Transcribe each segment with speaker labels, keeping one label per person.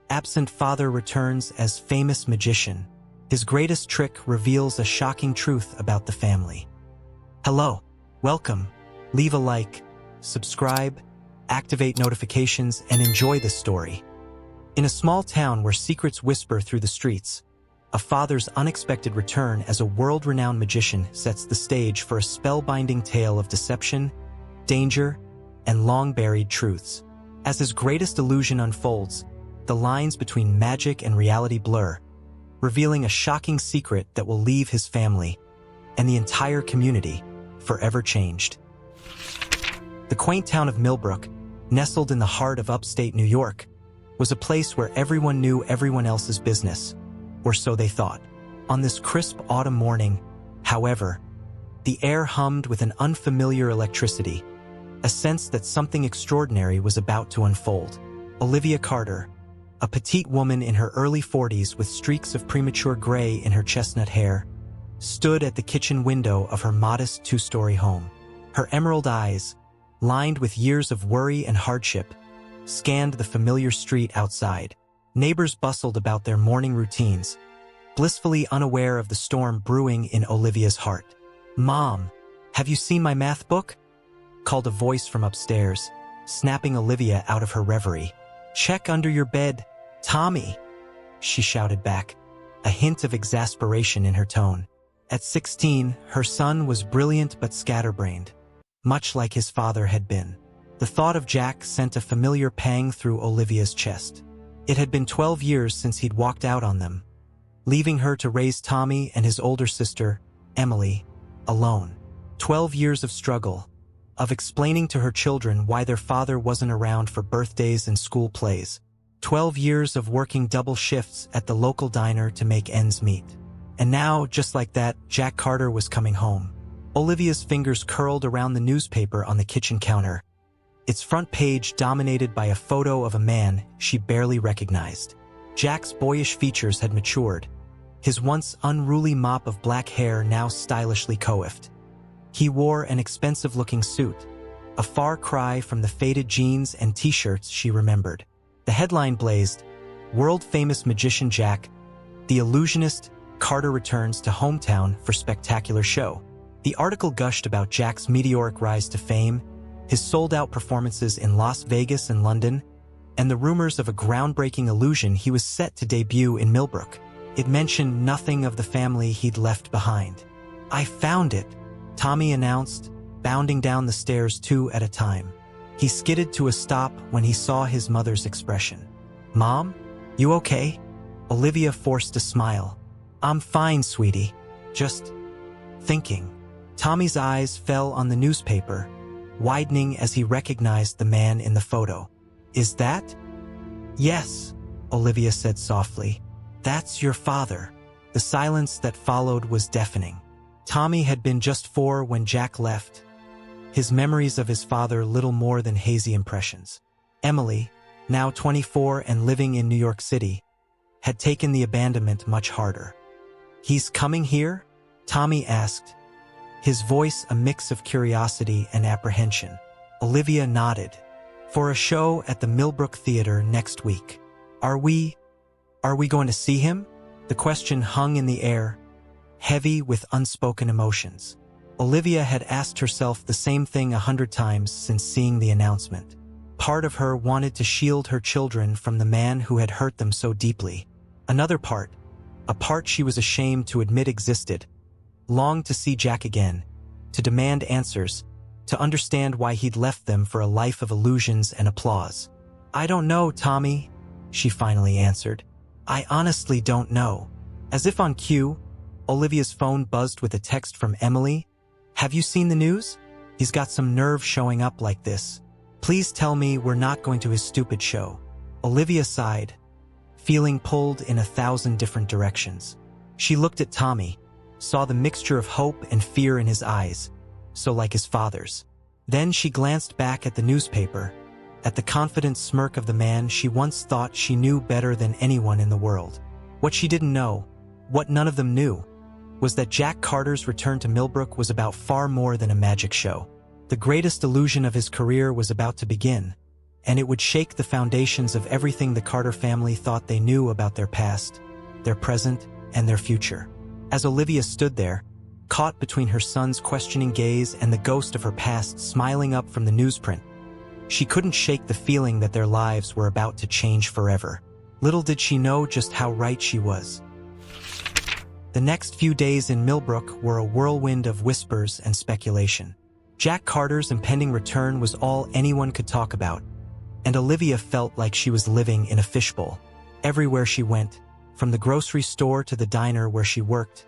Speaker 1: Absent father returns as famous magician. His greatest trick reveals a shocking truth about the family. Hello, welcome, leave a like, subscribe, activate notifications, and enjoy this story. In a small town where secrets whisper through the streets, a father's unexpected return as a world-renowned magician sets the stage for a spellbinding tale of deception, danger, and long-buried truths. As his greatest illusion unfolds, the lines between magic and reality blur, revealing a shocking secret that will leave his family and the entire community forever changed. The quaint town of Millbrook, nestled in the heart of upstate New York, was a place where everyone knew everyone else's business, or so they thought. On this crisp autumn morning, however, the air hummed with an unfamiliar electricity, a sense that something extraordinary was about to unfold. Olivia Carter, a petite woman in her early 40s with streaks of premature gray in her chestnut hair, stood at the kitchen window of her modest two-story home. Her emerald eyes, lined with years of worry and hardship, scanned the familiar street outside. Neighbors bustled about their morning routines, blissfully unaware of the storm brewing in Olivia's heart. "Mom, have you seen my math book?" called a voice from upstairs, snapping Olivia out of her reverie. "Check under your bed, Tommy," she shouted back, a hint of exasperation in her tone. At 16, her son was brilliant but scatterbrained, much like his father had been. The thought of Jack sent a familiar pang through Olivia's chest. It had been 12 years since he'd walked out on them, leaving her to raise Tommy and his older sister, Emily, alone. 12 years of struggle, of explaining to her children why their father wasn't around for birthdays and school plays. 12 years of working double shifts at the local diner to make ends meet. And now, just like that, Jack Carter was coming home. Olivia's fingers curled around the newspaper on the kitchen counter, its front page dominated by a photo of a man she barely recognized. Jack's boyish features had matured, his once unruly mop of black hair now stylishly coiffed. He wore an expensive-looking suit, a far cry from the faded jeans and t-shirts she remembered. The headline blazed, "World-famous magician Jack, the illusionist Carter returns to hometown for spectacular show." The article gushed about Jack's meteoric rise to fame, his sold-out performances in Las Vegas and London, and the rumors of a groundbreaking illusion he was set to debut in Millbrook. It mentioned nothing of the family he'd left behind. "I found it," Tommy announced, bounding down the stairs 2 at a time. He skidded to a stop when he saw his mother's expression. "Mom, you okay?" Olivia forced a smile. "I'm fine, sweetie. Just thinking." Tommy's eyes fell on the newspaper, widening as he recognized the man in the photo. "Is that?" "Yes," Olivia said softly. "That's your father." The silence that followed was deafening. Tommy had been just 4 when Jack left, his memories of his father little more than hazy impressions. Emily, now 24 and living in New York City, had taken the abandonment much harder. "He's coming here?" Tommy asked, his voice a mix of curiosity and apprehension. Olivia nodded. "For a show at the Millbrook Theater next week." Are we going to see him?" The question hung in the air, heavy with unspoken emotions. Olivia had asked herself the same thing 100 times since seeing the announcement. Part of her wanted to shield her children from the man who had hurt them so deeply. Another part, a part she was ashamed to admit existed, longed to see Jack again, to demand answers, to understand why he'd left them for a life of illusions and applause. "I don't know, Tommy," she finally answered. "I honestly don't know." As if on cue, Olivia's phone buzzed with a text from Emily. "Have you seen the news? He's got some nerve showing up like this. Please tell me we're not going to his stupid show." Olivia sighed, feeling pulled in 1,000 different directions. She looked at Tommy, saw the mixture of hope and fear in his eyes, so like his father's. Then she glanced back at the newspaper, at the confident smirk of the man she once thought she knew better than anyone in the world. What she didn't know, what none of them knew, was that Jack Carter's return to Millbrook was about far more than a magic show. The greatest illusion of his career was about to begin, and it would shake the foundations of everything the Carter family thought they knew about their past, their present, and their future. As Olivia stood there, caught between her son's questioning gaze and the ghost of her past smiling up from the newsprint, she couldn't shake the feeling that their lives were about to change forever. Little did she know just how right she was. The next few days in Millbrook were a whirlwind of whispers and speculation. Jack Carter's impending return was all anyone could talk about, and Olivia felt like she was living in a fishbowl. Everywhere she went, from the grocery store to the diner where she worked,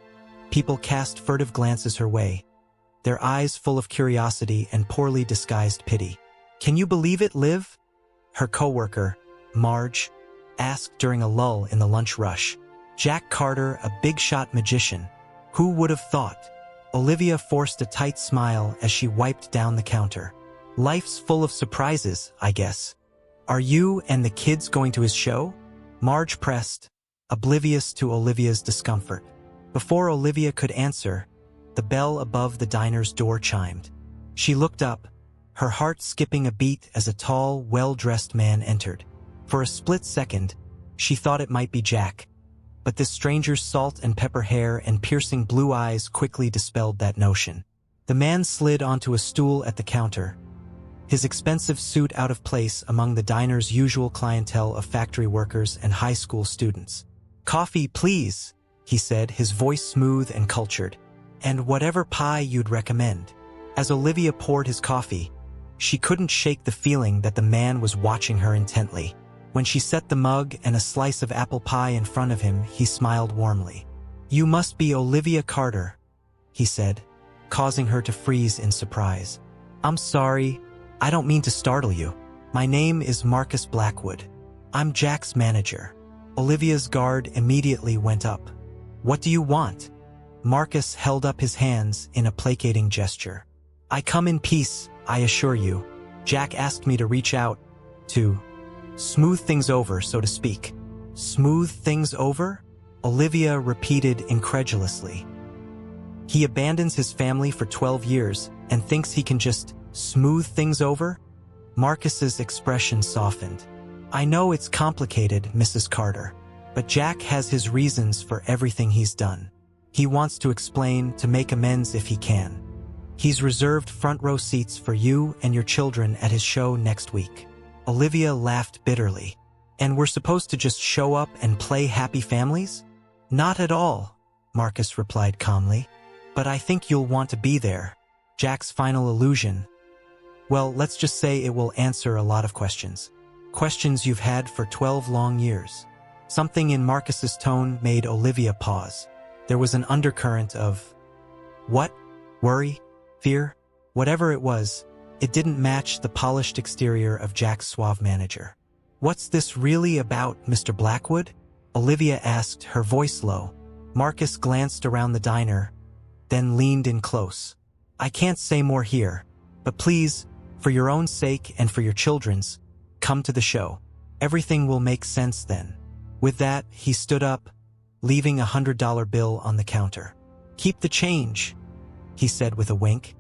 Speaker 1: people cast furtive glances her way, their eyes full of curiosity and poorly disguised pity. "Can you believe it, Liv?" her coworker, Marge, asked during a lull in the lunch rush. Jack Carter, a big-shot magician. Who would have thought? Olivia forced a tight smile as she wiped down the counter. "Life's full of surprises, I guess. Are you and the kids going to his show?" Marge pressed, oblivious to Olivia's discomfort. Before Olivia could answer, the bell above the diner's door chimed. She looked up, her heart skipping a beat as a tall, well-dressed man entered. For a split second, she thought it might be Jack, but this stranger's salt and pepper hair and piercing blue eyes quickly dispelled that notion. The man slid onto a stool at the counter, his expensive suit out of place among the diner's usual clientele of factory workers and high school students. "Coffee, please," he said, his voice smooth and cultured. "And whatever pie you'd recommend." As Olivia poured his coffee, she couldn't shake the feeling that the man was watching her intently. When she set the mug and a slice of apple pie in front of him, he smiled warmly. "You must be Olivia Carter," he said, causing her to freeze in surprise. "I'm sorry, I don't mean to startle you. My name is Marcus Blackwood. I'm Jack's manager." Olivia's guard immediately went up. "What do you want?" Marcus held up his hands in a placating gesture. "I come in peace, I assure you. Jack asked me to reach out to smooth things over, so to speak." "Smooth things over?" Olivia repeated incredulously. "He abandons his family for 12 years and thinks he can just smooth things over?" Marcus's expression softened. "I know it's complicated, Mrs. Carter, but Jack has his reasons for everything he's done. He wants to explain, to make amends if he can. He's reserved front row seats for you and your children at his show next week." Olivia laughed bitterly. "And we're supposed to just show up and play happy families?" "Not at all," Marcus replied calmly. "But I think you'll want to be there. Jack's final illusion. Well, let's just say it will answer a lot of questions. Questions you've had for 12 long years." Something in Marcus's tone made Olivia pause. There was an undercurrent of what? Worry? Fear? Whatever it was, it didn't match the polished exterior of Jack's suave manager. "What's this really about, Mr. Blackwood?" Olivia asked, her voice low. Marcus glanced around the diner, then leaned in close. "I can't say more here, but please, for your own sake and for your children's, come to the show. Everything will make sense then." With that, he stood up, leaving a $100 bill on the counter. "Keep the change," he said with a wink,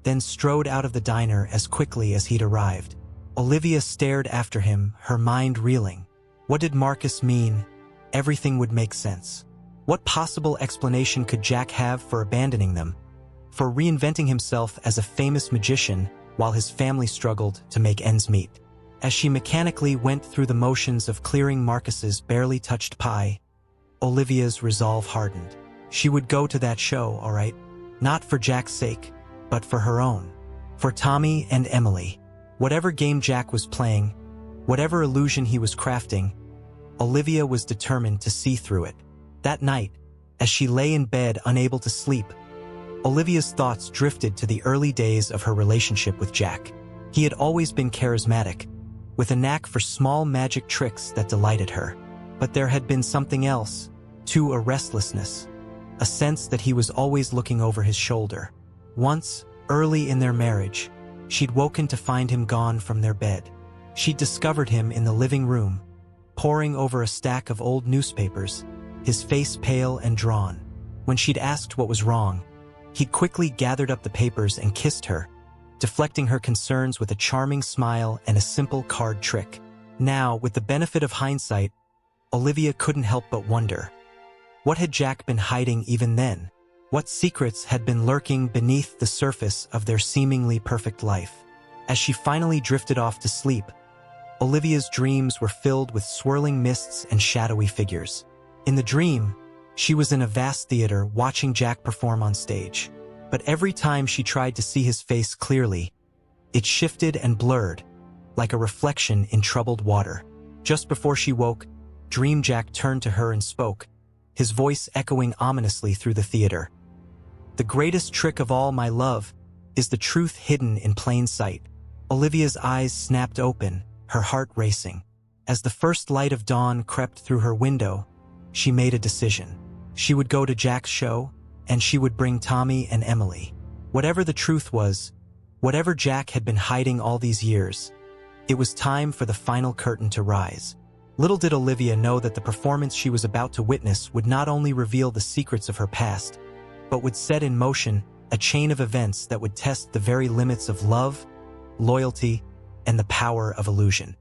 Speaker 1: then strode out of the diner as quickly as he'd arrived. Olivia stared after him, her mind reeling. What did Marcus mean? Everything would make sense. What possible explanation could Jack have for abandoning them, for reinventing himself as a famous magician while his family struggled to make ends meet? As she mechanically went through the motions of clearing Marcus's barely touched pie, Olivia's resolve hardened. She would go to that show, all right. Not for Jack's sake, but for her own. For Tommy and Emily. Whatever game Jack was playing, whatever illusion he was crafting, Olivia was determined to see through it. That night, as she lay in bed unable to sleep, Olivia's thoughts drifted to the early days of her relationship with Jack. He had always been charismatic, with a knack for small magic tricks that delighted her. But there had been something else, too, a restlessness, a sense that he was always looking over his shoulder. Once, early in their marriage, she'd woken to find him gone from their bed. She'd discovered him in the living room, poring over a stack of old newspapers, his face pale and drawn. When she'd asked what was wrong, he'd quickly gathered up the papers and kissed her, deflecting her concerns with a charming smile and a simple card trick. Now, with the benefit of hindsight, Olivia couldn't help but wonder, what had Jack been hiding even then? What secrets had been lurking beneath the surface of their seemingly perfect life? As she finally drifted off to sleep, Olivia's dreams were filled with swirling mists and shadowy figures. In the dream, she was in a vast theater watching Jack perform on stage. But every time she tried to see his face clearly, it shifted and blurred, like a reflection in troubled water. Just before she woke, Dream Jack turned to her and spoke, his voice echoing ominously through the theater. "The greatest trick of all, my love, is the truth hidden in plain sight." Olivia's eyes snapped open, her heart racing. As the first light of dawn crept through her window, she made a decision. She would go to Jack's show, and she would bring Tommy and Emily. Whatever the truth was, whatever Jack had been hiding all these years, it was time for the final curtain to rise. Little did Olivia know that the performance she was about to witness would not only reveal the secrets of her past, but would set in motion a chain of events that would test the very limits of love, loyalty, and the power of illusion.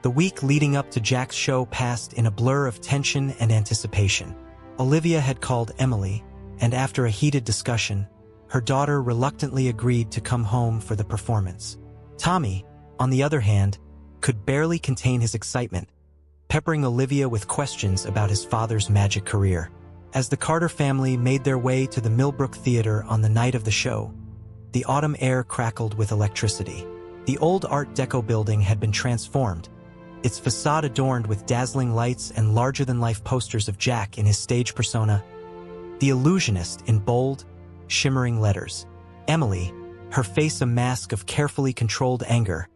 Speaker 1: The week leading up to Jack's show passed in a blur of tension and anticipation. Olivia had called Emily, and after a heated discussion, her daughter reluctantly agreed to come home for the performance. Tommy, on the other hand, could barely contain his excitement, peppering Olivia with questions about his father's magic career. As the Carter family made their way to the Millbrook Theater on the night of the show, the autumn air crackled with electricity. The old Art Deco building had been transformed, its facade adorned with dazzling lights and larger-than-life posters of Jack in his stage persona, the illusionist, in bold, shimmering letters. Emily, her face a mask of carefully controlled anger,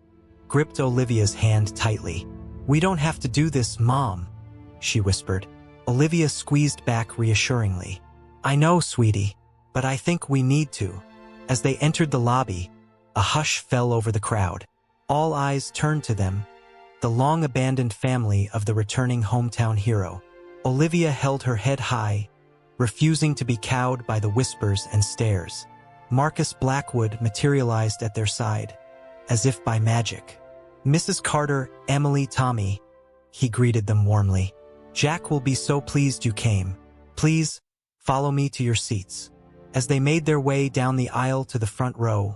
Speaker 1: gripped Olivia's hand tightly. "We don't have to do this, Mom," she whispered. Olivia squeezed back reassuringly. "I know, sweetie, but I think we need to." As they entered the lobby, a hush fell over the crowd. All eyes turned to them, the long-abandoned family of the returning hometown hero. Olivia held her head high, refusing to be cowed by the whispers and stares. Marcus Blackwood materialized at their side, as if by magic. "Mrs. Carter, Emily, Tommy," he greeted them warmly. "Jack will be so pleased you came. Please, follow me to your seats." As they made their way down the aisle to the front row,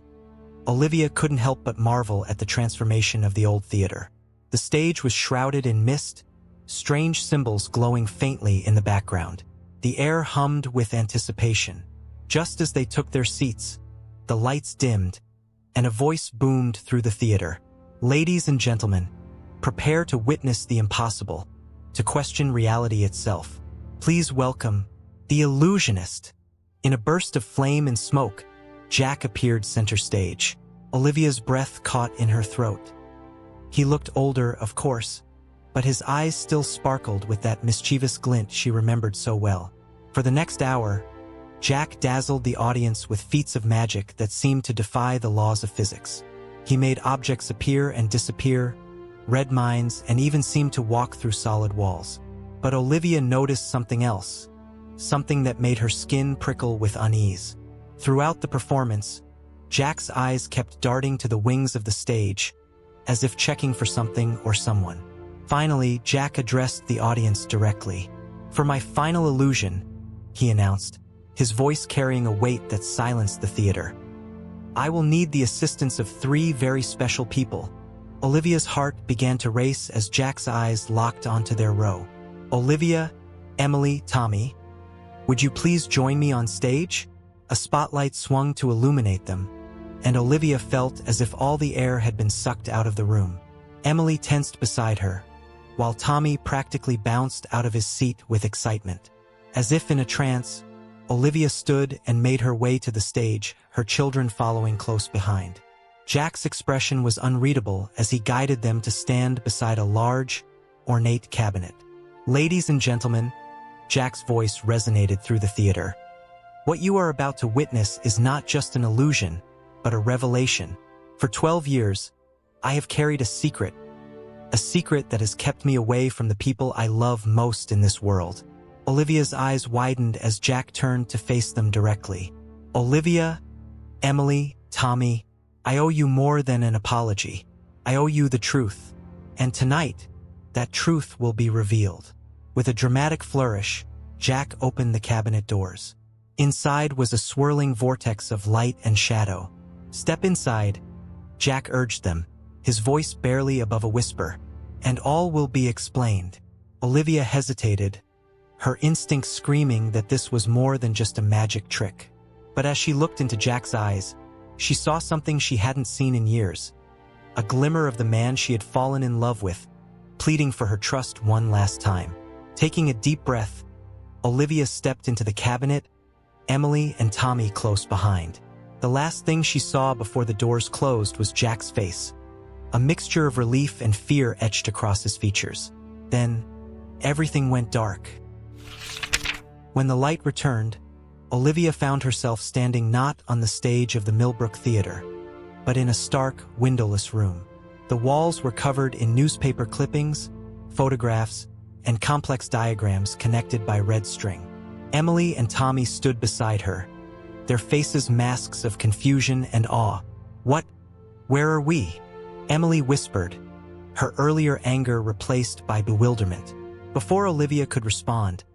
Speaker 1: Olivia couldn't help but marvel at the transformation of the old theater. The stage was shrouded in mist, strange symbols glowing faintly in the background. The air hummed with anticipation. Just as they took their seats, the lights dimmed, and a voice boomed through the theater. "Ladies and gentlemen, prepare to witness the impossible, to question reality itself. Please welcome the illusionist." In a burst of flame and smoke, Jack appeared center stage. Olivia's breath caught in her throat. He looked older, of course, but his eyes still sparkled with that mischievous glint she remembered so well. For the next hour, Jack dazzled the audience with feats of magic that seemed to defy the laws of physics. He made objects appear and disappear, read minds, and even seemed to walk through solid walls. But Olivia noticed something else, something that made her skin prickle with unease. Throughout the performance, Jack's eyes kept darting to the wings of the stage, as if checking for something or someone. Finally, Jack addressed the audience directly. "For my final illusion," he announced, his voice carrying a weight that silenced the theater, "I will need the assistance of 3 very special people." Olivia's heart began to race as Jack's eyes locked onto their row. "Olivia, Emily, Tommy, would you please join me on stage?" A spotlight swung to illuminate them, and Olivia felt as if all the air had been sucked out of the room. Emily tensed beside her, while Tommy practically bounced out of his seat with excitement. As if in a trance, Olivia stood and made her way to the stage, her children following close behind. Jack's expression was unreadable as he guided them to stand beside a large, ornate cabinet. "Ladies and gentlemen," Jack's voice resonated through the theater, "what you are about to witness is not just an illusion, but a revelation. For 12 years, I have carried a secret that has kept me away from the people I love most in this world." Olivia's eyes widened as Jack turned to face them directly. "Olivia, Emily, Tommy, I owe you more than an apology. I owe you the truth. And tonight, that truth will be revealed." With a dramatic flourish, Jack opened the cabinet doors. Inside was a swirling vortex of light and shadow. "Step inside," Jack urged them, his voice barely above a whisper, "and all will be explained." Olivia hesitated, her instincts screaming that this was more than just a magic trick. But as she looked into Jack's eyes, she saw something she hadn't seen in years, a glimmer of the man she had fallen in love with, pleading for her trust one last time. Taking a deep breath, Olivia stepped into the cabinet, Emily and Tommy close behind. The last thing she saw before the doors closed was Jack's face. A mixture of relief and fear etched across his features. Then, everything went dark. When the light returned, Olivia found herself standing not on the stage of the Millbrook Theater, but in a stark, windowless room. The walls were covered in newspaper clippings, photographs, and complex diagrams connected by red string. Emily and Tommy stood beside her, their faces masks of confusion and awe. "What? Where are we?" Emily whispered, her earlier anger replaced by bewilderment. Before Olivia could respond,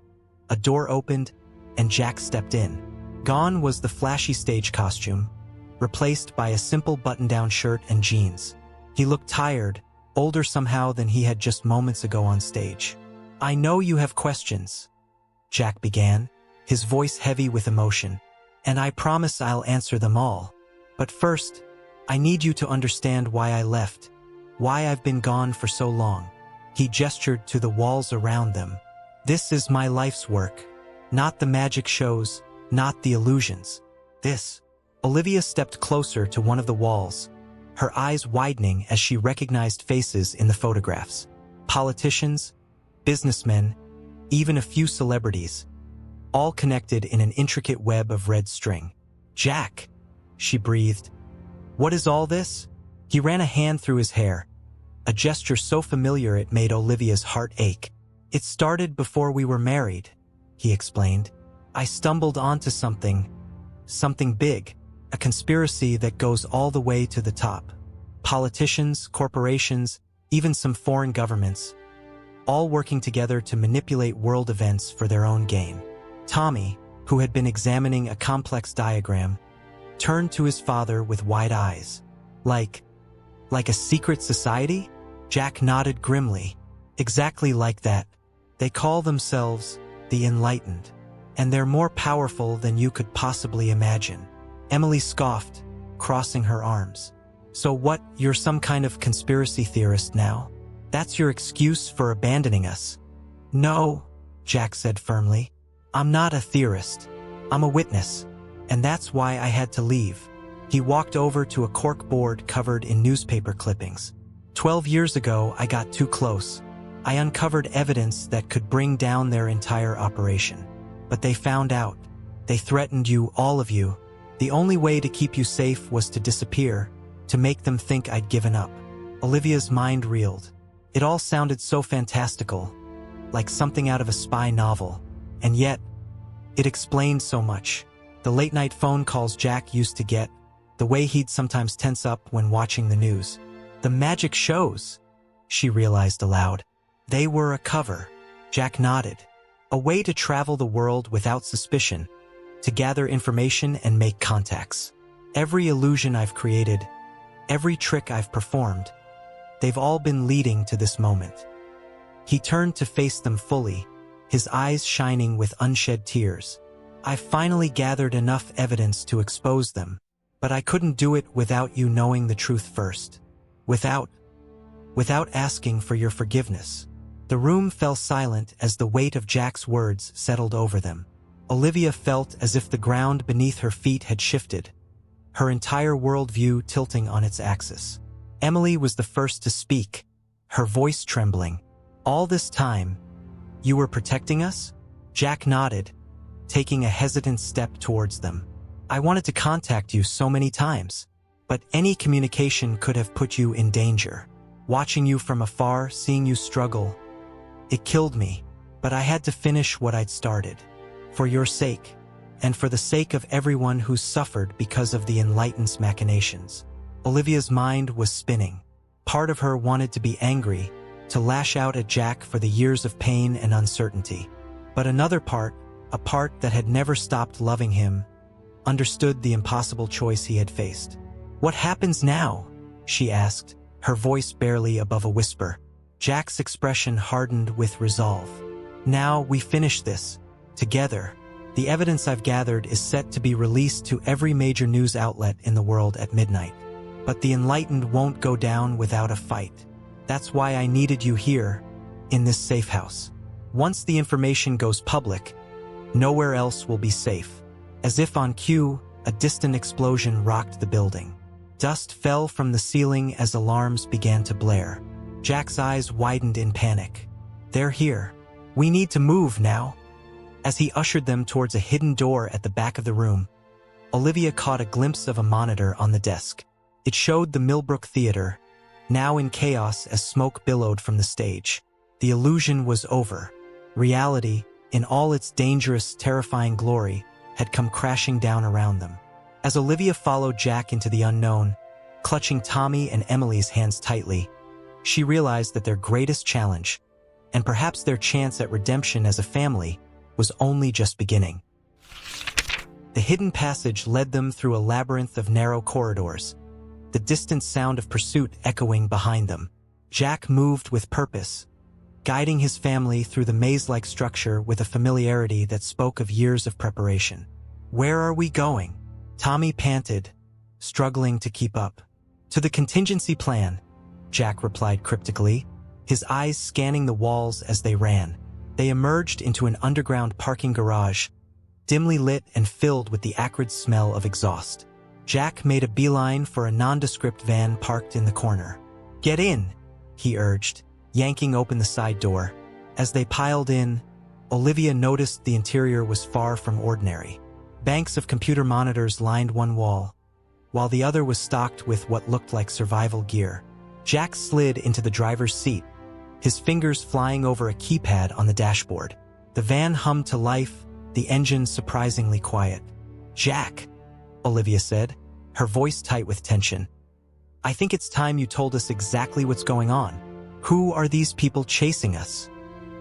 Speaker 1: a door opened and Jack stepped in. Gone was the flashy stage costume, replaced by a simple button-down shirt and jeans. He looked tired, older somehow than he had just moments ago on stage. "I know you have questions," Jack began, his voice heavy with emotion, "and I promise I'll answer them all. But first, I need you to understand why I left, why I've been gone for so long." He gestured to the walls around them. "This is my life's work, not the magic shows, not the illusions. This." Olivia stepped closer to one of the walls, her eyes widening as she recognized faces in the photographs. Politicians, businessmen, even a few celebrities, all connected in an intricate web of red string. "Jack," she breathed. "What is all this?" He ran a hand through his hair, a gesture so familiar it made Olivia's heart ache. "It started before we were married," he explained. "I stumbled onto something big, a conspiracy that goes all the way to the top. Politicians, corporations, even some foreign governments, all working together to manipulate world events for their own gain." Tommy, who had been examining a complex diagram, turned to his father with wide eyes. Like a secret society?" Jack nodded grimly. "Exactly like that. They call themselves the Enlightened, and they're more powerful than you could possibly imagine." Emily scoffed, crossing her arms. "So what, you're some kind of conspiracy theorist now? That's your excuse for abandoning us?" "No," Jack said firmly. "I'm not a theorist. I'm a witness, and that's why I had to leave." He walked over to a cork board covered in newspaper clippings. 12 years ago, I got too close. I uncovered evidence that could bring down their entire operation. But they found out. They threatened you, all of you. The only way to keep you safe was to disappear, to make them think I'd given up." Olivia's mind reeled. It all sounded so fantastical, like something out of a spy novel. And yet, it explained so much. The late-night phone calls Jack used to get, the way he'd sometimes tense up when watching the news. The magic shows, she realized aloud. They were a cover. Jack nodded. A way to travel the world without suspicion, to gather information and make contacts. Every illusion I've created, every trick I've performed, they've all been leading to this moment. He turned to face them fully, his eyes shining with unshed tears. "I've finally gathered enough evidence to expose them, but I couldn't do it without you knowing the truth first. Without asking for your forgiveness." The room fell silent as the weight of Jack's words settled over them. Olivia felt as if the ground beneath her feet had shifted, her entire worldview tilting on its axis. Emily was the first to speak, her voice trembling. "All this time, you were protecting us?" Jack nodded, taking a hesitant step towards them. "I wanted to contact you so many times, but any communication could have put you in danger. Watching you from afar, seeing you struggle, it killed me, but I had to finish what I'd started. For your sake, and for the sake of everyone who's suffered because of the Enlightened's machinations. Olivia's mind was spinning. Part of her wanted to be angry, to lash out at Jack for the years of pain and uncertainty. But another part, a part that had never stopped loving him, understood the impossible choice he had faced. "What happens now?" she asked, her voice barely above a whisper. Jack's expression hardened with resolve. "Now we finish this. Together. The evidence I've gathered is set to be released to every major news outlet in the world at midnight. But the Enlightened won't go down without a fight. That's why I needed you here, in this safe house. Once the information goes public, nowhere else will be safe." As if on cue, a distant explosion rocked the building. Dust fell from the ceiling as alarms began to blare. Jack's eyes widened in panic. "They're here. We need to move now." As he ushered them towards a hidden door at the back of the room, Olivia caught a glimpse of a monitor on the desk. It showed the Millbrook Theater, now in chaos as smoke billowed from the stage. The illusion was over. Reality, in all its dangerous, terrifying glory, had come crashing down around them. As Olivia followed Jack into the unknown, clutching Tommy and Emily's hands tightly, she realized that their greatest challenge, and perhaps their chance at redemption as a family, was only just beginning. The hidden passage led them through a labyrinth of narrow corridors, the distant sound of pursuit echoing behind them. Jack moved with purpose, guiding his family through the maze-like structure with a familiarity that spoke of years of preparation. "Where are we going?" Tommy panted, struggling to keep up. "To the contingency plan," Jack replied cryptically, his eyes scanning the walls as they ran. They emerged into an underground parking garage, dimly lit and filled with the acrid smell of exhaust. Jack made a beeline for a nondescript van parked in the corner. "Get in," he urged, yanking open the side door. As they piled in, Olivia noticed the interior was far from ordinary. Banks of computer monitors lined one wall, while the other was stocked with what looked like survival gear. Jack slid into the driver's seat, his fingers flying over a keypad on the dashboard. The van hummed to life, the engine surprisingly quiet. "Jack," Olivia said, her voice tight with tension, "I think it's time you told us exactly what's going on. Who are these people chasing us?"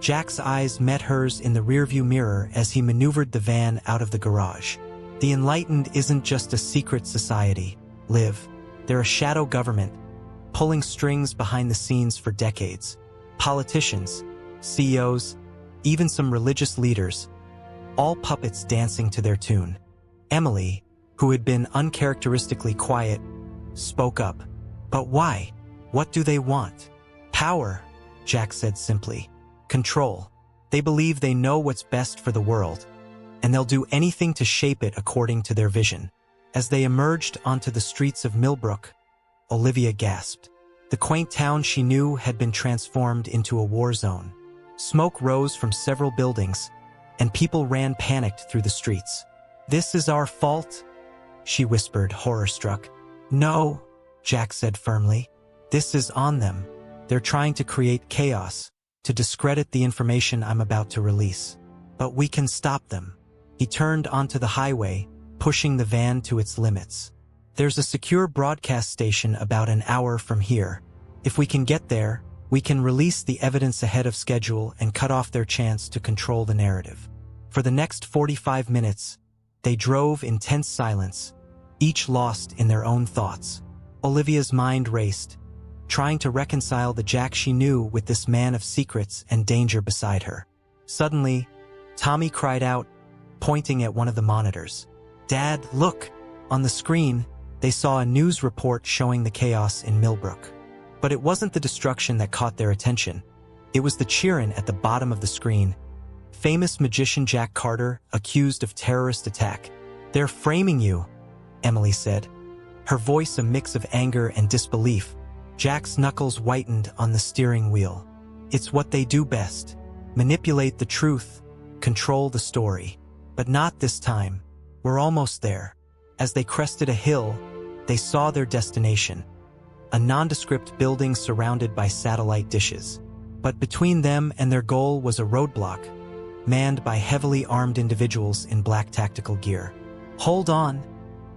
Speaker 1: Jack's eyes met hers in the rearview mirror as he maneuvered the van out of the garage. "The Enlightened isn't just a secret society, Liv. They're a shadow government, pulling strings behind the scenes for decades. Politicians, CEOs, even some religious leaders, all puppets dancing to their tune." Emily, who had been uncharacteristically quiet, spoke up. "But why? What do they want?" "Power," Jack said simply. "Control. They believe they know what's best for the world, and they'll do anything to shape it according to their vision." As they emerged onto the streets of Millbrook, Olivia gasped. The quaint town she knew had been transformed into a war zone. Smoke rose from several buildings, and people ran panicked through the streets. "This is our fault?" she whispered, horror-struck. "No," Jack said firmly. "This is on them. They're trying to create chaos, to discredit the information I'm about to release. But we can stop them." He turned onto the highway, pushing the van to its limits. "There's a secure broadcast station about an hour from here. If we can get there, we can release the evidence ahead of schedule and cut off their chance to control the narrative." For the next 45 minutes, they drove in tense silence, each lost in their own thoughts. Olivia's mind raced, trying to reconcile the Jack she knew with this man of secrets and danger beside her. Suddenly, Tommy cried out, pointing at one of the monitors. "Dad, look!" On the screen, they saw a news report showing the chaos in Millbrook. But it wasn't the destruction that caught their attention. It was the cheering at the bottom of the screen. Famous magician Jack Carter accused of terrorist attack. "They're framing you," Emily said, her voice a mix of anger and disbelief. Jack's knuckles whitened on the steering wheel. "It's what they do best. Manipulate the truth, control the story. But not this time. We're almost there." As they crested a hill, they saw their destination, a nondescript building surrounded by satellite dishes. But between them and their goal was a roadblock, manned by heavily armed individuals in black tactical gear. "Hold on,"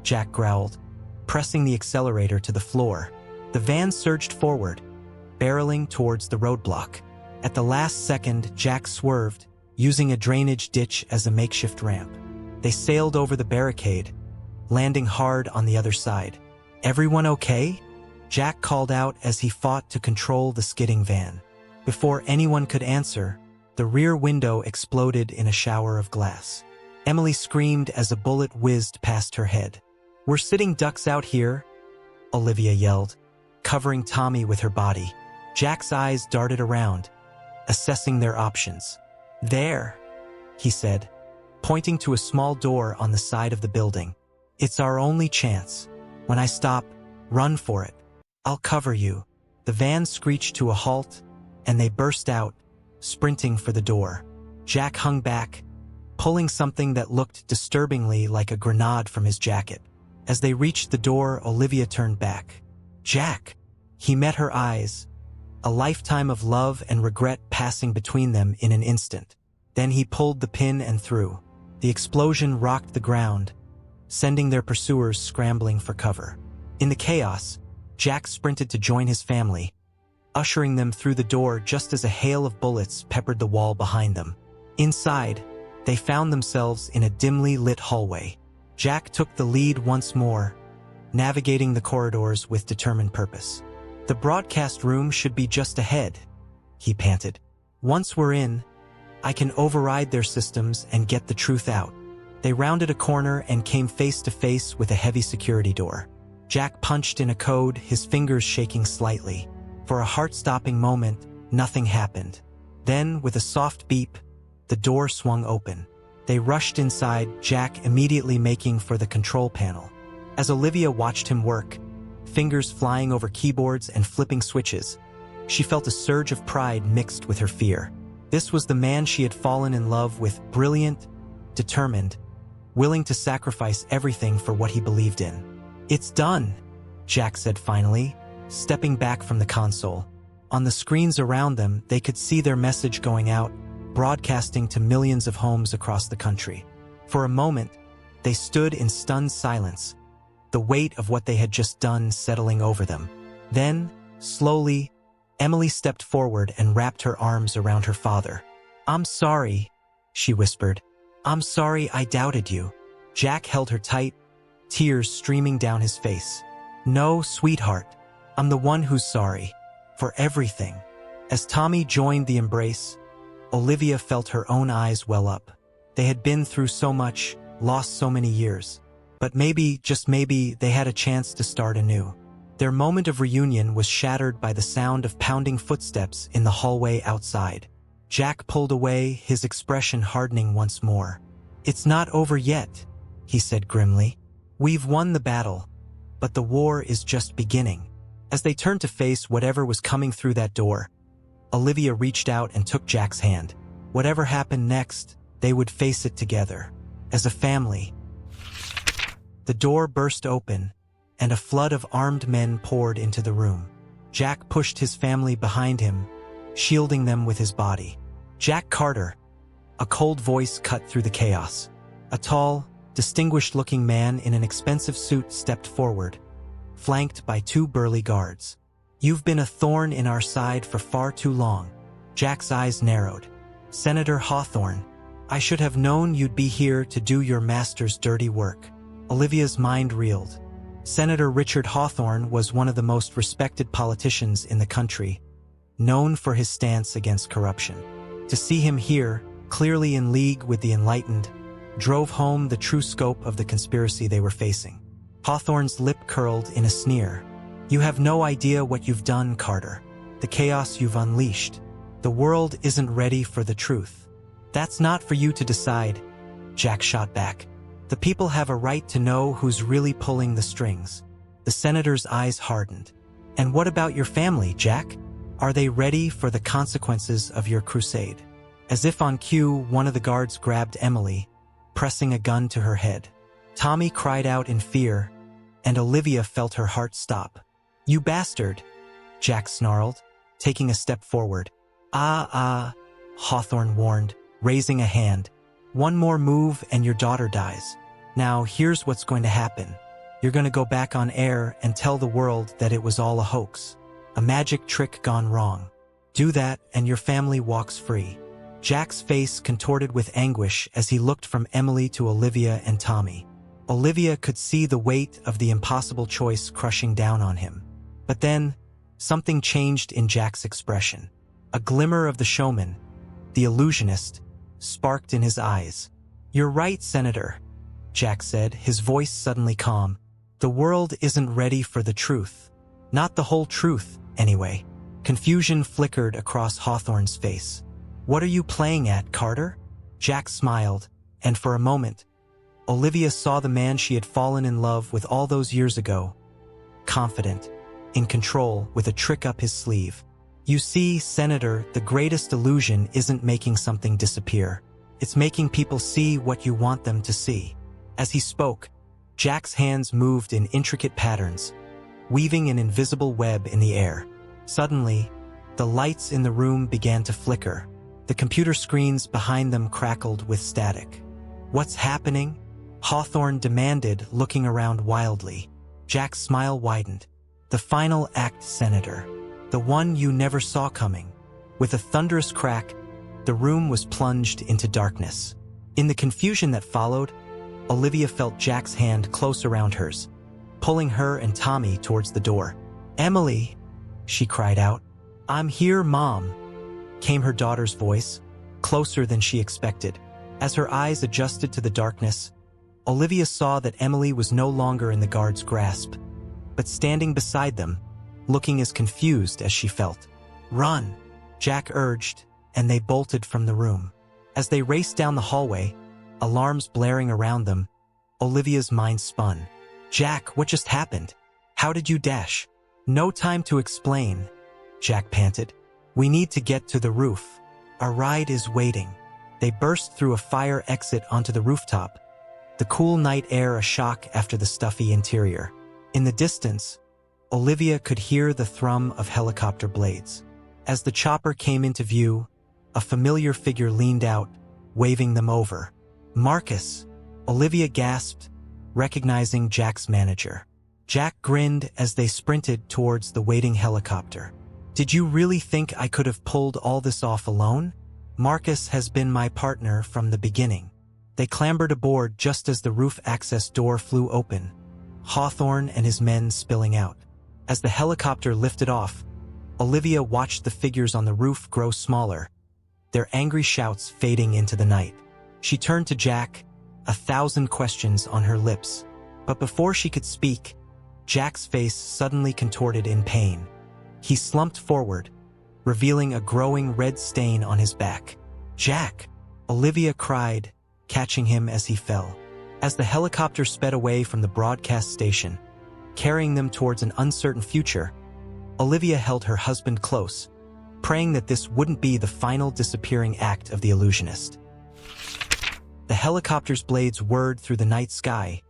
Speaker 1: Jack growled, pressing the accelerator to the floor. The van surged forward, barreling towards the roadblock. At the last second, Jack swerved, using a drainage ditch as a makeshift ramp. They sailed over the barricade, landing hard on the other side. "Everyone okay?" Jack called out as he fought to control the skidding van. Before anyone could answer, the rear window exploded in a shower of glass. Emily screamed as a bullet whizzed past her head. "We're sitting ducks out here," Olivia yelled, covering Tommy with her body. Jack's eyes darted around, assessing their options. "There," he said, pointing to a small door on the side of the building. "It's our only chance. When I stop, run for it. I'll cover you." The van screeched to a halt, and they burst out, sprinting for the door. Jack hung back, pulling something that looked disturbingly like a grenade from his jacket. As they reached the door, Olivia turned back. "Jack!" He met her eyes, a lifetime of love and regret passing between them in an instant. Then he pulled the pin and threw. The explosion rocked the ground, sending their pursuers scrambling for cover. In the chaos, Jack sprinted to join his family, ushering them through the door just as a hail of bullets peppered the wall behind them. Inside, they found themselves in a dimly lit hallway. Jack took the lead once more, navigating the corridors with determined purpose. "The broadcast room should be just ahead," he panted. "Once we're in, I can override their systems and get the truth out." They rounded a corner and came face to face with a heavy security door. Jack punched in a code, his fingers shaking slightly. For a heart-stopping moment, nothing happened. Then, with a soft beep, the door swung open. They rushed inside, Jack immediately making for the control panel. As Olivia watched him work, fingers flying over keyboards and flipping switches, she felt a surge of pride mixed with her fear. This was the man she had fallen in love with, brilliant, determined, willing to sacrifice everything for what he believed in. "It's done," Jack said finally, stepping back from the console. On the screens around them, they could see their message going out, broadcasting to millions of homes across the country. For a moment, they stood in stunned silence, the weight of what they had just done settling over them. Then, slowly, Emily stepped forward and wrapped her arms around her father. "I'm sorry," she whispered. "I'm sorry I doubted you." Jack held her tight, tears streaming down his face. "No, sweetheart, I'm the one who's sorry. For everything." As Tommy joined the embrace, Olivia felt her own eyes well up. They had been through so much, lost so many years. But maybe, just maybe, they had a chance to start anew. Their moment of reunion was shattered by the sound of pounding footsteps in the hallway outside. Jack pulled away, his expression hardening once more. "It's not over yet," he said grimly. "We've won the battle, but the war is just beginning." As they turned to face whatever was coming through that door, Olivia reached out and took Jack's hand. Whatever happened next, they would face it together, as a family. The door burst open, and a flood of armed men poured into the room. Jack pushed his family behind him, shielding them with his body. "Jack Carter," a cold voice cut through the chaos. A tall, distinguished-looking man in an expensive suit stepped forward, flanked by two burly guards. "You've been a thorn in our side for far too long." Jack's eyes narrowed. "Senator Hawthorne, I should have known you'd be here to do your master's dirty work." Olivia's mind reeled. Senator Richard Hawthorne was one of the most respected politicians in the country, known for his stance against corruption. To see him here, clearly in league with the enlightened, drove home the true scope of the conspiracy they were facing. Hawthorne's lip curled in a sneer. "You have no idea what you've done, Carter. The chaos you've unleashed. The world isn't ready for the truth." "That's not for you to decide," Jack shot back. "The people have a right to know who's really pulling the strings." The senator's eyes hardened. "And what about your family, Jack? Are they ready for the consequences of your crusade?" As if on cue, one of the guards grabbed Emily, pressing a gun to her head. Tommy cried out in fear, and Olivia felt her heart stop. "You bastard," Jack snarled, taking a step forward. Hawthorne warned, raising a hand. "One more move and your daughter dies. Now here's what's going to happen. You're going to go back on air and tell the world that it was all a hoax. A magic trick gone wrong. Do that and your family walks free." Jack's face contorted with anguish as he looked from Emily to Olivia and Tommy. Olivia could see the weight of the impossible choice crushing down on him. But then, something changed in Jack's expression. A glimmer of the showman, the illusionist, sparked in his eyes. "You're right, Senator," Jack said, his voice suddenly calm. "The world isn't ready for the truth. Not the whole truth, anyway." Confusion flickered across Hawthorne's face. "What are you playing at, Carter?" Jack smiled, and for a moment, Olivia saw the man she had fallen in love with all those years ago. Confident, in control, with a trick up his sleeve. "You see, Senator, the greatest illusion isn't making something disappear. It's making people see what you want them to see." As he spoke, Jack's hands moved in intricate patterns, weaving an invisible web in the air. Suddenly, the lights in the room began to flicker. The computer screens behind them crackled with static. "What's happening?" Hawthorne demanded, looking around wildly. Jack's smile widened. "The final act, Senator. The one you never saw coming." With a thunderous crack, the room was plunged into darkness. In the confusion that followed, Olivia felt Jack's hand close around hers, pulling her and Tommy towards the door. "Emily," she cried out. "I'm here, Mom," came her daughter's voice, closer than she expected. As her eyes adjusted to the darkness, Olivia saw that Emily was no longer in the guard's grasp, but standing beside them, looking as confused as she felt. "Run," Jack urged, and they bolted from the room. As they raced down the hallway, alarms blaring around them, Olivia's mind spun. "Jack, what just happened? How did you dash?" "No time to explain," Jack panted. "We need to get to the roof. Our ride is waiting." They burst through a fire exit onto the rooftop, the cool night air a shock after the stuffy interior. In the distance, Olivia could hear the thrum of helicopter blades. As the chopper came into view, a familiar figure leaned out, waving them over. "Marcus," Olivia gasped, recognizing Jack's manager. Jack grinned as they sprinted towards the waiting helicopter. "Did you really think I could have pulled all this off alone? Marcus has been my partner from the beginning." They clambered aboard just as the roof access door flew open, Hawthorne and his men spilling out. As the helicopter lifted off, Olivia watched the figures on the roof grow smaller, their angry shouts fading into the night. She turned to Jack, 1,000 questions on her lips. But before she could speak, Jack's face suddenly contorted in pain. He slumped forward, revealing a growing red stain on his back. "Jack!" Olivia cried, catching him as he fell. As the helicopter sped away from the broadcast station, carrying them towards an uncertain future, Olivia held her husband close, praying that this wouldn't be the final disappearing act of the illusionist. The helicopter's blades whirred through the night sky,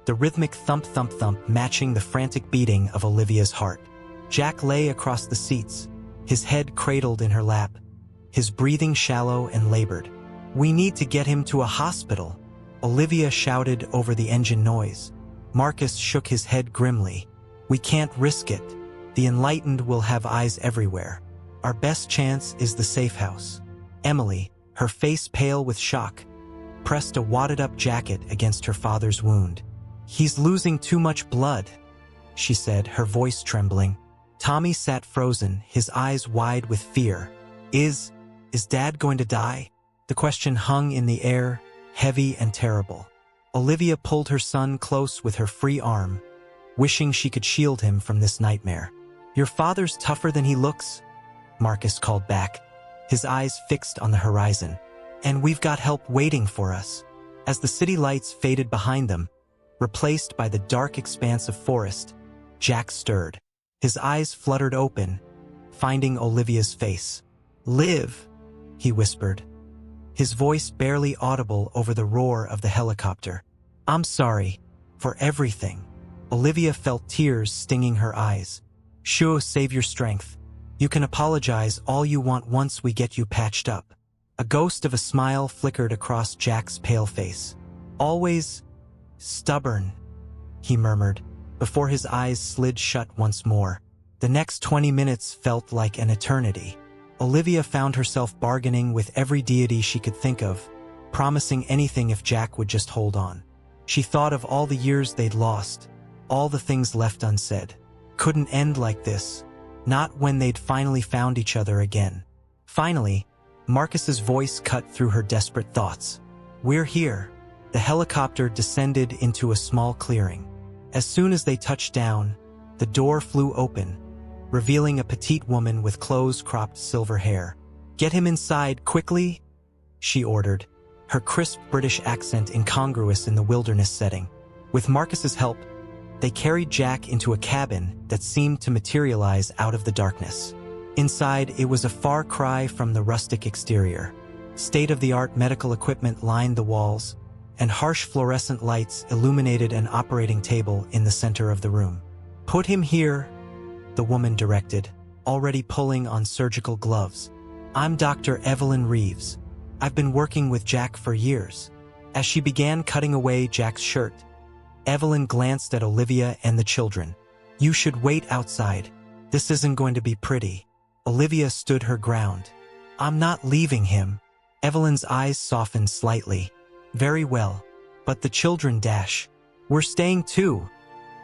Speaker 1: the rhythmic thump-thump-thump matching the frantic beating of Olivia's heart. Jack lay across the seats, his head cradled in her lap, his breathing shallow and labored. "We need to get him to a hospital," Olivia shouted over the engine noise. Marcus shook his head grimly. "We can't risk it. The enlightened will have eyes everywhere. Our best chance is the safe house." Emily, her face pale with shock, pressed a wadded-up jacket against her father's wound. "He's losing too much blood," she said, her voice trembling. Tommy sat frozen, his eyes wide with fear. Is Dad going to die?" The question hung in the air, heavy and terrible. Olivia pulled her son close with her free arm, wishing she could shield him from this nightmare. "Your father's tougher than he looks," Marcus called back, his eyes fixed on the horizon. "And we've got help waiting for us." As the city lights faded behind them, replaced by the dark expanse of forest, Jack stirred. His eyes fluttered open, finding Olivia's face. "Liv," he whispered, his voice barely audible over the roar of the helicopter. "I'm sorry for everything." Olivia felt tears stinging her eyes. "Sure, save your strength. You can apologize all you want once we get you patched up." A ghost of a smile flickered across Jack's pale face. "Always stubborn," he murmured, before his eyes slid shut once more. The next 20 minutes felt like an eternity. Olivia found herself bargaining with every deity she could think of, promising anything if Jack would just hold on. She thought of all the years they'd lost, all the things left unsaid. Couldn't end like this, not when they'd finally found each other again. Finally, Marcus's voice cut through her desperate thoughts. "We're here." The helicopter descended into a small clearing. As soon as they touched down, the door flew open, revealing a petite woman with close-cropped silver hair. "Get him inside, quickly," she ordered, her crisp British accent incongruous in the wilderness setting. With Marcus's help, they carried Jack into a cabin that seemed to materialize out of the darkness. Inside, it was a far cry from the rustic exterior. State-of-the-art medical equipment lined the walls, and harsh fluorescent lights illuminated an operating table in the center of the room. "Put him here," the woman directed, already pulling on surgical gloves. "I'm Dr. Evelyn Reeves. I've been working with Jack for years." As she began cutting away Jack's shirt, Evelyn glanced at Olivia and the children. "You should wait outside. This isn't going to be pretty." Olivia stood her ground. "I'm not leaving him." Evelyn's eyes softened slightly. "Very well. But the children, We're staying too,"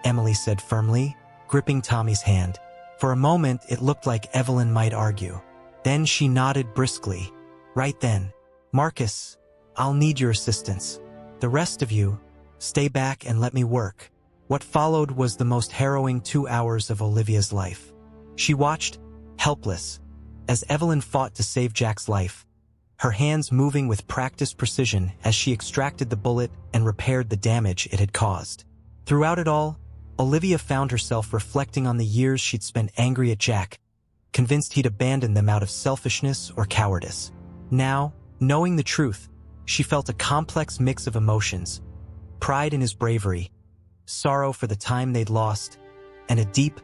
Speaker 1: Emily said firmly, gripping Tommy's hand. For a moment, it looked like Evelyn might argue. Then she nodded briskly. "Right then. Marcus, I'll need your assistance. The rest of you, stay back and let me work." What followed was the most harrowing 2 hours of Olivia's life. She watched, helpless, as Evelyn fought to save Jack's life, her hands moving with practiced precision as she extracted the bullet and repaired the damage it had caused. Throughout it all, Olivia found herself reflecting on the years she'd spent angry at Jack, convinced he'd abandoned them out of selfishness or cowardice. Now, knowing the truth, she felt a complex mix of emotions: pride in his bravery, sorrow for the time they'd lost, and a deep,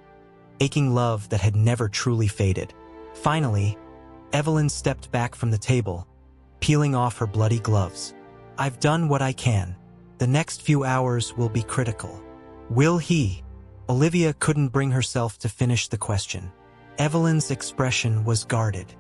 Speaker 1: aching love that had never truly faded. Finally, Evelyn stepped back from the table, peeling off her bloody gloves. "I've done what I can. The next few hours will be critical." "Will he?" Olivia couldn't bring herself to finish the question. Evelyn's expression was guarded.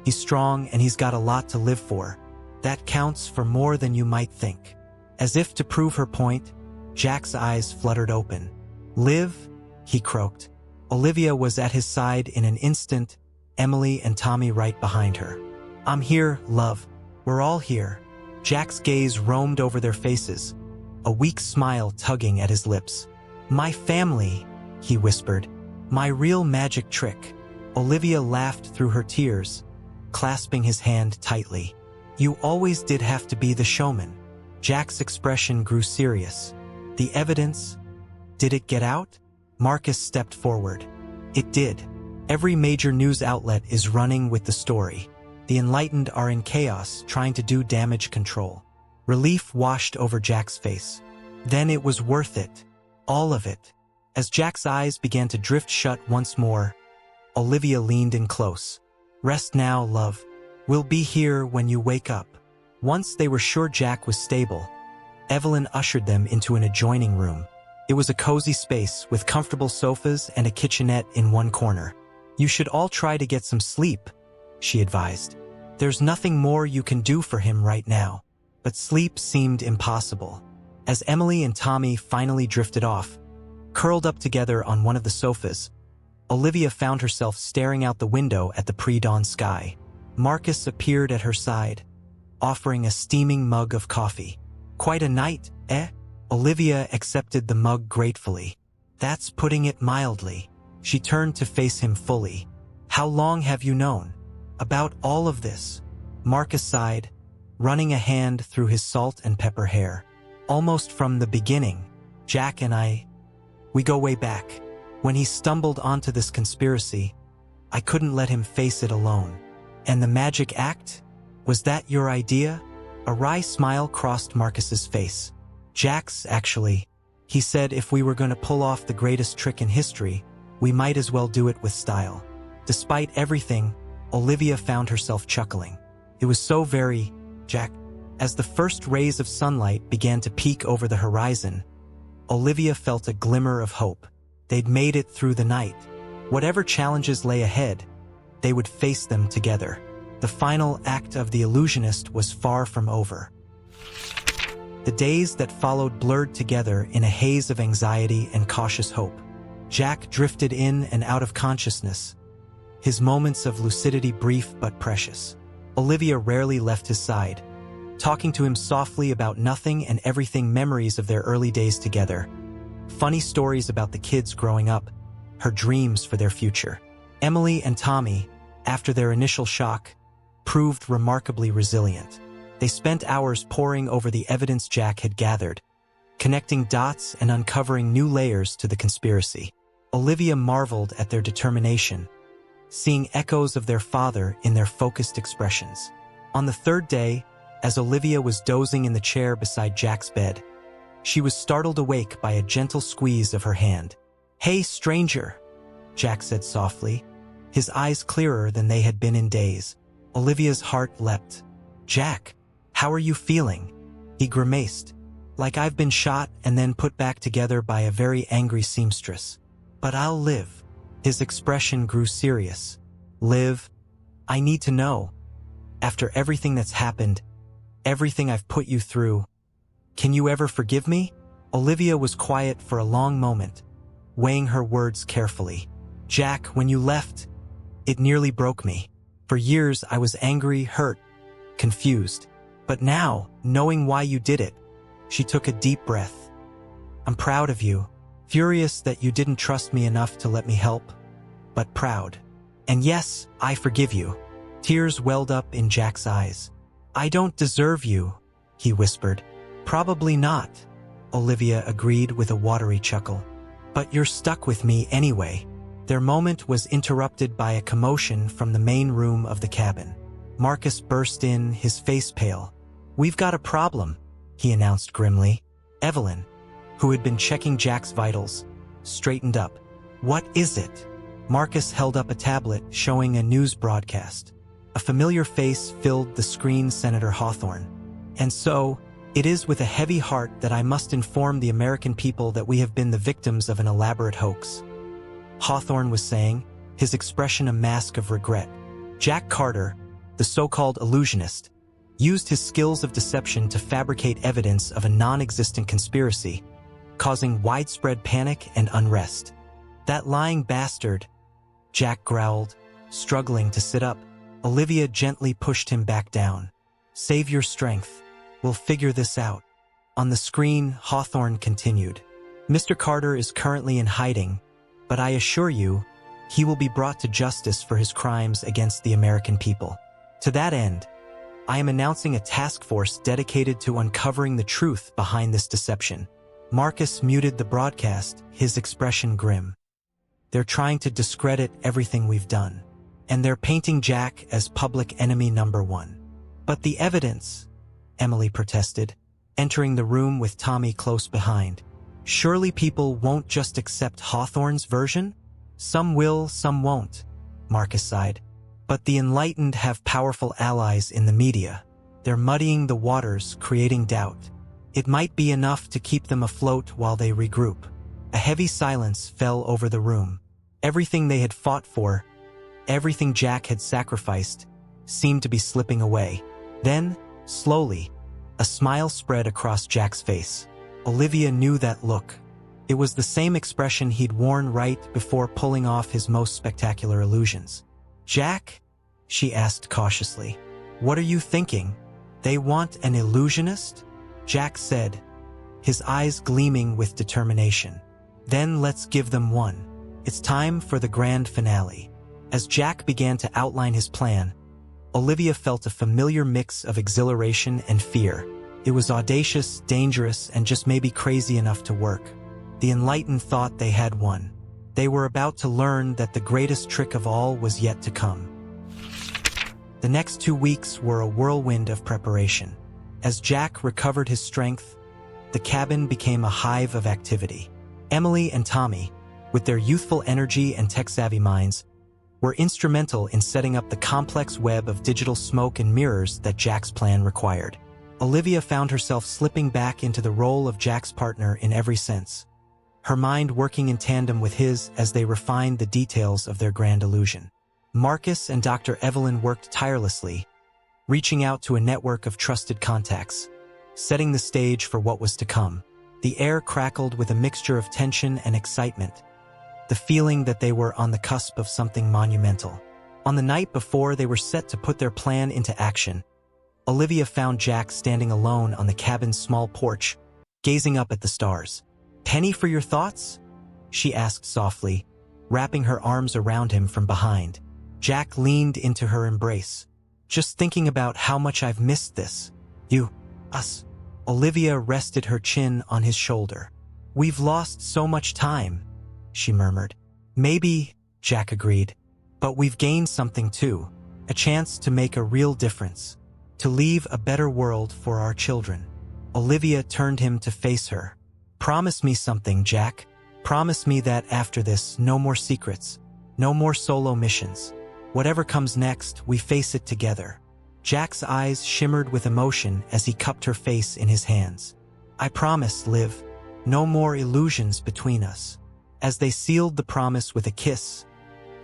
Speaker 1: "He's strong and he's got a lot to live for. That counts for more than you might think." As if to prove her point, Jack's eyes fluttered open. "Live?" he croaked. Olivia was at his side in an instant, Emily and Tommy right behind her. "I'm here, love. We're all here." Jack's gaze roamed over their faces, a weak smile tugging at his lips. "My family," he whispered. "My real magic trick." Olivia laughed through her tears, clasping his hand tightly. "You always did have to be the showman." Jack's expression grew serious. "The evidence? Did it get out?" Marcus stepped forward. "It did. Every major news outlet is running with the story. The enlightened are in chaos trying to do damage control." Relief washed over Jack's face. "Then it was worth it. All of it." As Jack's eyes began to drift shut once more, Olivia leaned in close. "Rest now, love. We'll be here when you wake up." Once they were sure Jack was stable, Evelyn ushered them into an adjoining room. It was a cozy space with comfortable sofas and a kitchenette in one corner. "You should all try to get some sleep," she advised. "There's nothing more you can do for him right now." But sleep seemed impossible. As Emily and Tommy finally drifted off, curled up together on one of the sofas, Olivia found herself staring out the window at the pre-dawn sky. Marcus appeared at her side, offering a steaming mug of coffee. "Quite a night, eh?" Olivia accepted the mug gratefully. "That's putting it mildly." She turned to face him fully. "How long have you known about all of this?" Marcus sighed, running a hand through his salt and pepper hair. "Almost from the beginning. Jack and we go way back. When he stumbled onto this conspiracy, I couldn't let him face it alone." "And the magic act? Was that your idea?" A wry smile crossed Marcus's face. "Jack's, actually. He said if we were going to pull off the greatest trick in history, we might as well do it with style." Despite everything, Olivia found herself chuckling. It was so very, Jack. As the first rays of sunlight began to peek over the horizon, Olivia felt a glimmer of hope. They'd made it through the night. Whatever challenges lay ahead, they would face them together. The final act of The Illusionist was far from over. The days that followed blurred together in a haze of anxiety and cautious hope. Jack drifted in and out of consciousness, his moments of lucidity brief but precious. Olivia rarely left his side, talking to him softly about nothing and everything, memories of their early days together, funny stories about the kids growing up, her dreams for their future. Emily and Tommy, after their initial shock, proved remarkably resilient. They spent hours poring over the evidence Jack had gathered, connecting dots and uncovering new layers to the conspiracy. Olivia marveled at their determination, seeing echoes of their father in their focused expressions. On the third day, as Olivia was dozing in the chair beside Jack's bed, she was startled awake by a gentle squeeze of her hand. "Hey, stranger," Jack said softly, his eyes clearer than they had been in days. Olivia's heart leapt. "Jack, how are you feeling?" He grimaced. "Like I've been shot and then put back together by a very angry seamstress. But I'll live." His expression grew serious. "Live? I need to know. After everything that's happened, everything I've put you through, can you ever forgive me?" Olivia was quiet for a long moment, weighing her words carefully. "Jack, when you left, it nearly broke me. For years I was angry, hurt, confused. But now, knowing why you did it," she took a deep breath, "I'm proud of you. Furious that you didn't trust me enough to let me help, but proud. And yes, I forgive you." Tears welled up in Jack's eyes. "I don't deserve you," he whispered. "Probably not," Olivia agreed with a watery chuckle. "But you're stuck with me anyway." Their moment was interrupted by a commotion from the main room of the cabin. Marcus burst in, his face pale. "We've got a problem," he announced grimly. Evelyn, who had been checking Jack's vitals, straightened up. "What is it?" Marcus held up a tablet showing a news broadcast. A familiar face filled the screen, Senator Hawthorne. "And so, it is with a heavy heart that I must inform the American people that we have been the victims of an elaborate hoax," Hawthorne was saying, his expression a mask of regret. Jack Carter, the so-called illusionist, used his skills of deception to fabricate evidence of a non-existent conspiracy, causing widespread panic and unrest. "That lying bastard," Jack growled, struggling to sit up. Olivia gently pushed him back down. "Save your strength. We'll figure this out." On the screen, Hawthorne continued. "Mr. Carter is currently in hiding, but I assure you, he will be brought to justice for his crimes against the American people. To that end, I am announcing a task force dedicated to uncovering the truth behind this deception." Marcus muted the broadcast, his expression grim. "They're trying to discredit everything we've done, and they're painting Jack as public enemy number one." "But the evidence," Emily protested, entering the room with Tommy close behind. "Surely people won't just accept Hawthorne's version?" "Some will, some won't," Marcus sighed. "But the enlightened have powerful allies in the media. They're muddying the waters, creating doubt. It might be enough to keep them afloat while they regroup." A heavy silence fell over the room. Everything they had fought for, everything Jack had sacrificed, seemed to be slipping away. Then, slowly, a smile spread across Jack's face. Olivia knew that look. It was the same expression he'd worn right before pulling off his most spectacular illusions. "Jack?" she asked cautiously. "What are you thinking? They want an illusionist?" Jack said, his eyes gleaming with determination. "Then let's give them one. It's time for the grand finale." As Jack began to outline his plan, Olivia felt a familiar mix of exhilaration and fear. It was audacious, dangerous, and just maybe crazy enough to work. The enlightened thought they had won. They were about to learn that the greatest trick of all was yet to come. The next 2 weeks were a whirlwind of preparation. As Jack recovered his strength, the cabin became a hive of activity. Emily and Tommy, with their youthful energy and tech-savvy minds, were instrumental in setting up the complex web of digital smoke and mirrors that Jack's plan required. Olivia found herself slipping back into the role of Jack's partner in every sense, her mind working in tandem with his as they refined the details of their grand illusion. Marcus and Dr. Evelyn worked tirelessly, reaching out to a network of trusted contacts, setting the stage for what was to come. The air crackled with a mixture of tension and excitement, the feeling that they were on the cusp of something monumental. On the night before they were set to put their plan into action, Olivia found Jack standing alone on the cabin's small porch, gazing up at the stars. "Penny for your thoughts?" she asked softly, wrapping her arms around him from behind. Jack leaned into her embrace. "Just thinking about how much I've missed this. You, us." Olivia rested her chin on his shoulder. "We've lost so much time," she murmured. "Maybe," Jack agreed, "but we've gained something too, a chance to make a real difference, to leave a better world for our children." Olivia turned him to face her. "Promise me something, Jack. Promise me that after this, no more secrets, no more solo missions. Whatever comes next, we face it together." Jack's eyes shimmered with emotion as he cupped her face in his hands. "I promise, Liv. No more illusions between us." As they sealed the promise with a kiss,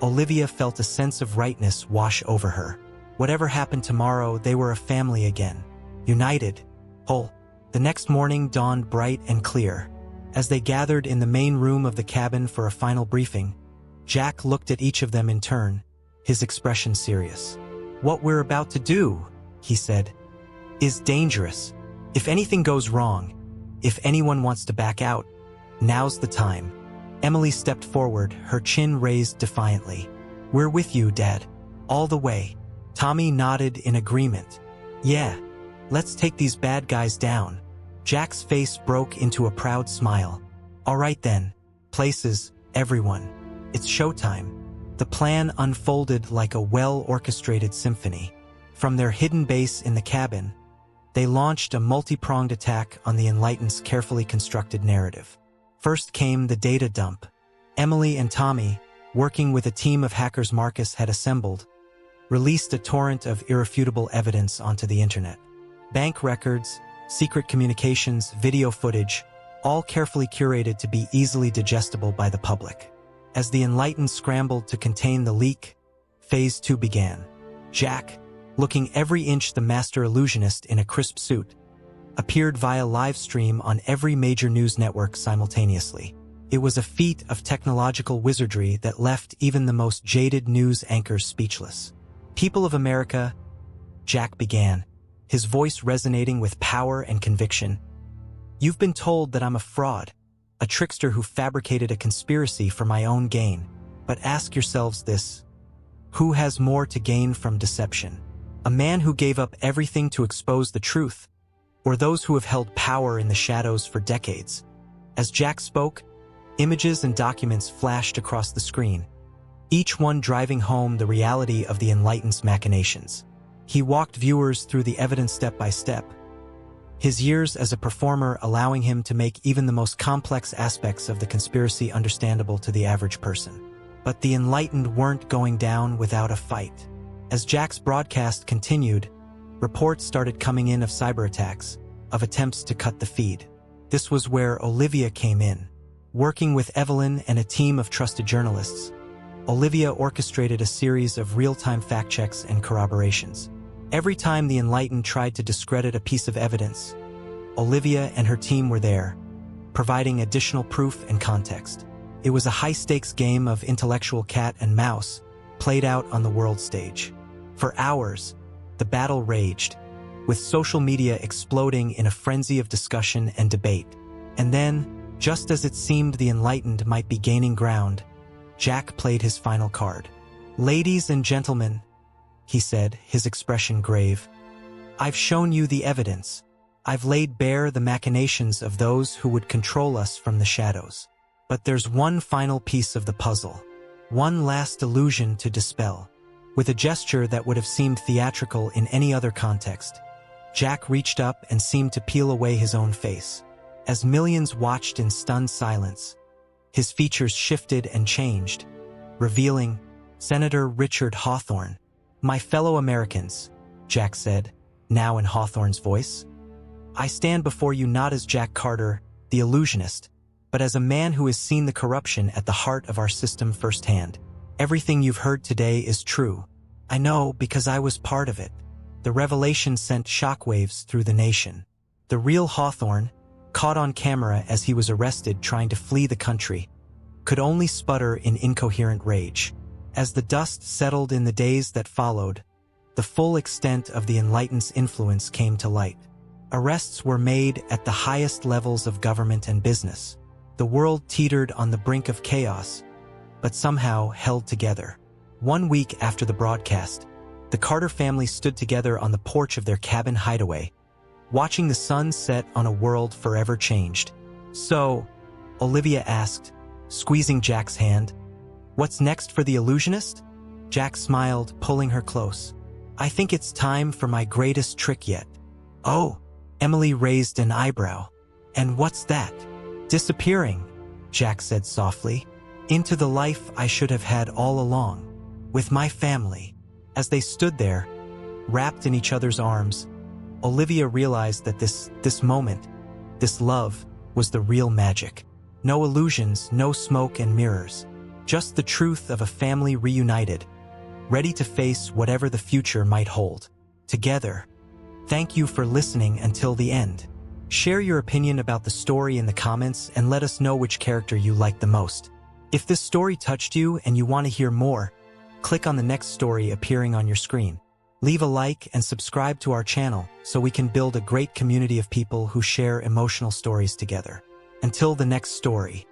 Speaker 1: Olivia felt a sense of rightness wash over her. Whatever happened tomorrow, they were a family again, united, whole. The next morning dawned bright and clear. As they gathered in the main room of the cabin for a final briefing, Jack looked at each of them in turn, his expression serious. "What we're about to do," he said, "is dangerous. If anything goes wrong, if anyone wants to back out, now's the time." Emily stepped forward, her chin raised defiantly. "We're with you, Dad. All the way." Tommy nodded in agreement. "Yeah, let's take these bad guys down." Jack's face broke into a proud smile. "All right then, places, everyone. It's showtime." The plan unfolded like a well-orchestrated symphony. From their hidden base in the cabin, they launched a multi-pronged attack on the Enlightened's carefully constructed narrative. First came the data dump. Emily and Tommy, working with a team of hackers Marcus had assembled, released a torrent of irrefutable evidence onto the internet. Bank records, secret communications, video footage, all carefully curated to be easily digestible by the public. As the Enlightened scrambled to contain the leak, Phase 2 began. Jack, looking every inch the master illusionist in a crisp suit, appeared via live stream on every major news network simultaneously. It was a feat of technological wizardry that left even the most jaded news anchors speechless. "People of America," Jack began, his voice resonating with power and conviction. "You've been told that I'm a fraud, a trickster who fabricated a conspiracy for my own gain. But ask yourselves this: who has more to gain from deception? A man who gave up everything to expose the truth, or those who have held power in the shadows for decades?" As Jack spoke, images and documents flashed across the screen, each one driving home the reality of the Enlightened's machinations. He walked viewers through the evidence step by step, his years as a performer allowing him to make even the most complex aspects of the conspiracy understandable to the average person. But the Enlightened weren't going down without a fight. As Jack's broadcast continued, reports started coming in of cyber attacks, of attempts to cut the feed. This was where Olivia came in. Working with Evelyn and a team of trusted journalists, Olivia orchestrated a series of real-time fact checks and corroborations. Every time the Enlightened tried to discredit a piece of evidence, Olivia and her team were there, providing additional proof and context. It was a high-stakes game of intellectual cat and mouse, played out on the world stage. For hours, the battle raged, with social media exploding in a frenzy of discussion and debate. And then, just as it seemed the Enlightened might be gaining ground, Jack played his final card. "Ladies and gentlemen," he said, his expression grave, "I've shown you the evidence. I've laid bare the machinations of those who would control us from the shadows. But there's one final piece of the puzzle, one last illusion to dispel." With a gesture that would have seemed theatrical in any other context, Jack reached up and seemed to peel away his own face. As millions watched in stunned silence, his features shifted and changed, revealing Senator Richard Hawthorne. My fellow Americans, Jack said, now in Hawthorne's voice. I stand before you not as Jack Carter, the illusionist, but as a man who has seen the corruption at the heart of our system firsthand. Everything you've heard today is true. I know because I was part of it. The revelation sent shockwaves through the nation. The real Hawthorne, caught on camera as he was arrested trying to flee the country, could only sputter in incoherent rage. As the dust settled in the days that followed, the full extent of the Enlightened's influence came to light. Arrests were made at the highest levels of government and business. The world teetered on the brink of chaos, but somehow held together. 1 week after the broadcast, the Carter family stood together on the porch of their cabin hideaway, watching the sun set on a world forever changed. So, Olivia asked, squeezing Jack's hand, "What's next for the illusionist?" Jack smiled, pulling her close. "I think it's time for my greatest trick yet." "Oh," Emily raised an eyebrow. "And what's that?" "Disappearing," Jack said softly, "into the life I should have had all along, with my family." As they stood there, wrapped in each other's arms, Olivia realized that this moment, this love, was the real magic. No illusions, no smoke and mirrors, just the truth of a family reunited, ready to face whatever the future might hold. Together. Thank you for listening until the end. Share your opinion about the story in the comments and let us know which character you liked the most. If this story touched you and you want to hear more, click on the next story appearing on your screen. Leave a like and subscribe to our channel so we can build a great community of people who share emotional stories together. Until the next story.